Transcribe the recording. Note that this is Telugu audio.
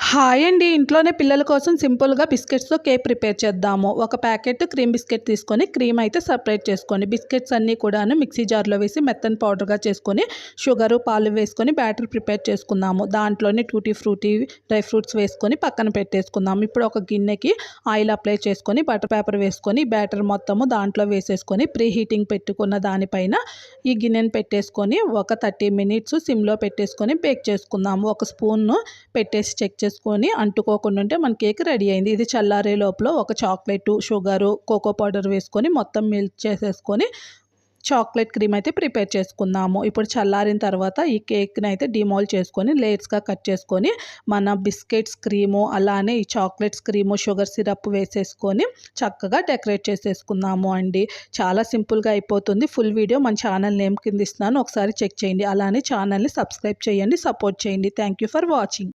హాయ్ అండి. ఇంట్లోనే పిల్లల కోసం సింపుల్‌గా బిస్కెట్స్‌తో కేక్ ప్రిపేర్ చేద్దాము. ఒక ప్యాకెట్ క్రీమ్ బిస్కెట్ తీసుకొని క్రీమ్ అయితే సెపరేట్ చేసుకోండి. బిస్కెట్స్ అన్నీ కూడాను మిక్సీ జార్‌లో వేసి మెత్తని పౌడర్‌గా చేసుకొని షుగరు, పాలు వేసుకొని బ్యాటర్ ప్రిపేర్ చేసుకుందాము. దాంట్లోనే టూటీ ఫ్రూటీ, డ్రై ఫ్రూట్స్ వేసుకొని పక్కన పెట్టేసుకుందాం. ఇప్పుడు ఒక గిన్నెకి ఆయిల్ అప్లై చేసుకొని బటర్ పేపర్ వేసుకొని బ్యాటర్ మొత్తము దాంట్లో వేసేసుకొని ప్రీ హీటింగ్ పెట్టుకున్న దానిపైన ఈ గిన్నెని పెట్టేసుకొని ఒక 30 మినిట్స్ సిమ్‌లో పెట్టేసుకొని బేక్ చేసుకుందాము. ఒక స్పూన్‌ను పెట్టేసి చెక్ చేసుకొని అంటుకోకుండా ఉంటే మన కేక్ రెడీ అయింది. ఇది చల్లారే లోపల ఒక చాక్లెట్, షుగరు, కోకో పౌడర్ వేసుకొని మొత్తం మెల్ట్ చేసేసుకొని చాక్లెట్ క్రీమ్ అయితే ప్రిపేర్ చేసుకుందాము. ఇప్పుడు చల్లారిన తర్వాత ఈ కేక్‌ని అయితే డిమోల్డ్ చేసుకొని లేయర్స్‌గా కట్ చేసుకొని మన బిస్కెట్స్ క్రీము, అలానే ఈ చాక్లెట్స్ క్రీము, షుగర్ సిరప్ వేసేసుకొని చక్కగా డెకరేట్ చేసేసుకుందాము అండి. చాలా సింపుల్‌గా అయిపోతుంది. ఫుల్ వీడియో మన ఛానల్ నేమ్ కింద ఇస్తున్నాను. ఒకసారి చెక్ చేయండి. అలానే ఛానల్‌ని సబ్స్క్రైబ్ చేయండి, సపోర్ట్ చేయండి. Thank you for watching.